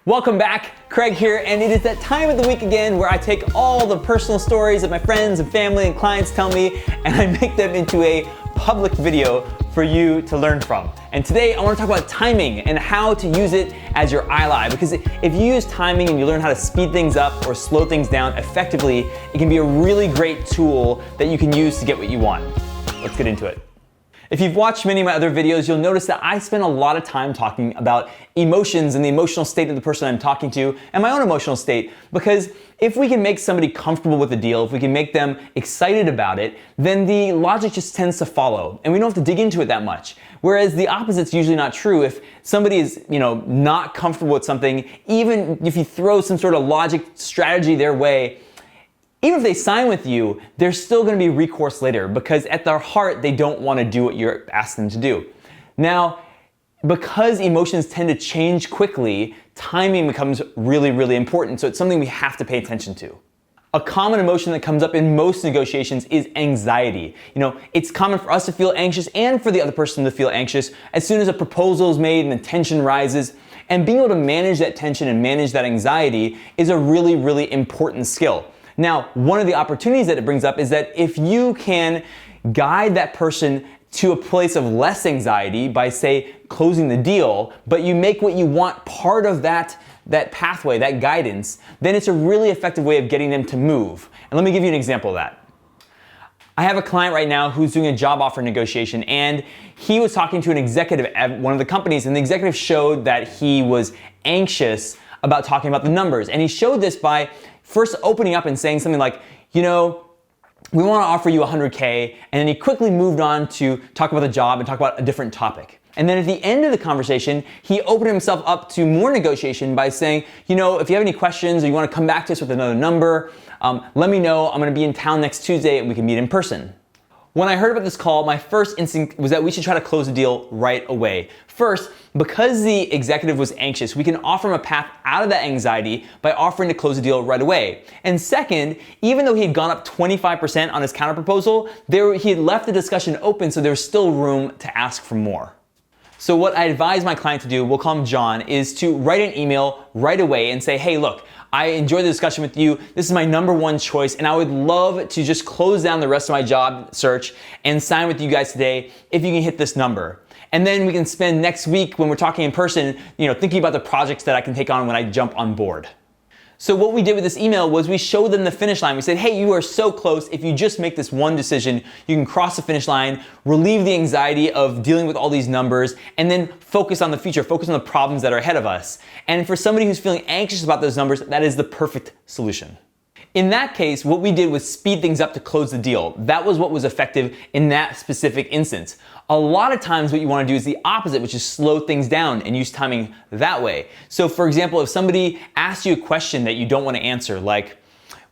Welcome back, Craig here, and it is that time of the week again where I take all the personal stories that my friends and family and clients tell me and I make them into a public video for you to learn from. And today I want to talk about timing and how to use it as your ally, because if you use timing and you learn how to speed things up or slow things down effectively, it can be a really great tool that you can use to get what you want. Let's get into it. If you've watched many of my other videos, you'll notice that I spend a lot of time talking about emotions and the emotional state of the person I'm talking to and my own emotional state, because if we can make somebody comfortable with the deal, if we can make them excited about it, then the logic just tends to follow and we don't have to dig into it that much. Whereas the opposite's usually not true. If somebody is, not comfortable with something, even if you throw some sort of logic strategy their way, even if they sign with you, there's still gonna be recourse later because at their heart, they don't wanna do what you're asking them to do. Now, because emotions tend to change quickly, timing becomes really, really important. So it's something we have to pay attention to. A common emotion that comes up in most negotiations is anxiety. It's common for us to feel anxious and for the other person to feel anxious as soon as a proposal is made and the tension rises. And being able to manage that tension and manage that anxiety is a really, really important skill. Now, one of the opportunities that it brings up is that if you can guide that person to a place of less anxiety by, say, closing the deal, but you make what you want part of that pathway, that guidance, then it's a really effective way of getting them to move. And let me give you an example of that. I have a client right now who's doing a job offer negotiation, and he was talking to an executive at one of the companies, and the executive showed that he was anxious about talking about the numbers. And he showed this by first opening up and saying something like, we want to offer you 100K, and then he quickly moved on to talk about the job and talk about a different topic. And then at the end of the conversation, he opened himself up to more negotiation by saying, if you have any questions or you want to come back to us with another number, let me know. I'm going to be in town next Tuesday and we can meet in person. When I heard about this call, my first instinct was that we should try to close the deal right away. First, because the executive was anxious, we can offer him a path out of that anxiety by offering to close the deal right away. And second, even though he had gone up 25% on his counterproposal, he had left the discussion open, so there was still room to ask for more. So what I advise my client to do, we'll call him John, is to write an email right away and say, hey, look, I enjoyed the discussion with you. This is my number one choice, and I would love to just close down the rest of my job search and sign with you guys today if you can hit this number. And then we can spend next week when we're talking in person, thinking about the projects that I can take on when I jump on board. So what we did with this email was we showed them the finish line. We said, hey, you are so close. If you just make this one decision, you can cross the finish line, relieve the anxiety of dealing with all these numbers, and then focus on the future, focus on the problems that are ahead of us. And for somebody who's feeling anxious about those numbers, that is the perfect solution. In that case, what we did was speed things up to close the deal. That was what was effective in that specific instance. A lot of times what you want to do is the opposite, which is slow things down and use timing that way. So for example, if somebody asks you a question that you don't want to answer, like,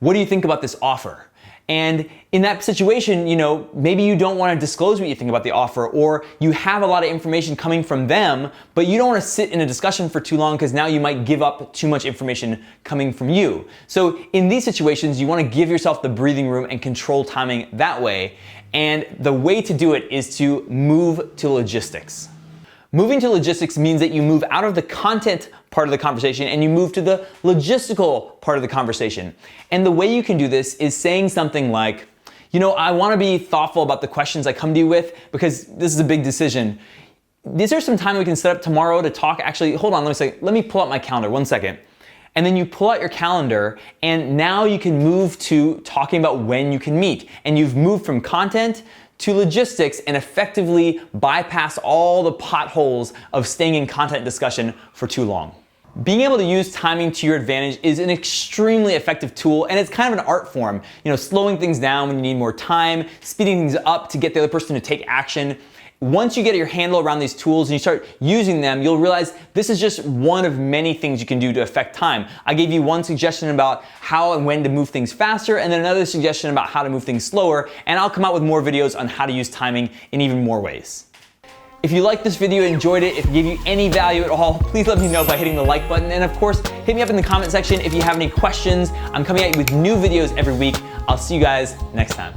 what do you think about this offer? And in that situation, maybe you don't want to disclose what you think about the offer, or you have a lot of information coming from them, but you don't want to sit in a discussion for too long because now you might give up too much information coming from you. So in these situations, you want to give yourself the breathing room and control timing that way. And the way to do it is to move to logistics. Moving to logistics means that you move out of the content part of the conversation and you move to the logistical part of the conversation. And the way you can do this is saying something like, I want to be thoughtful about the questions I come to you with because this is a big decision. Is there some time we can set up tomorrow to talk? Actually, hold on, let me pull out my calendar, 1 second. And then you pull out your calendar and now you can move to talking about when you can meet. And you've moved from content to logistics and effectively bypass all the potholes of staying in content discussion for too long. Being able to use timing to your advantage is an extremely effective tool, and it's kind of an art form. Slowing things down when you need more time, speeding things up to get the other person to take action. Once you get your handle around these tools and you start using them, you'll realize this is just one of many things you can do to affect time. I gave you one suggestion about how and when to move things faster, and then another suggestion about how to move things slower, and I'll come out with more videos on how to use timing in even more ways. If you liked this video, enjoyed it, if it gave you any value at all, please let me know by hitting the like button. And of course, hit me up in the comment section if you have any questions. I'm coming at you with new videos every week. I'll see you guys next time.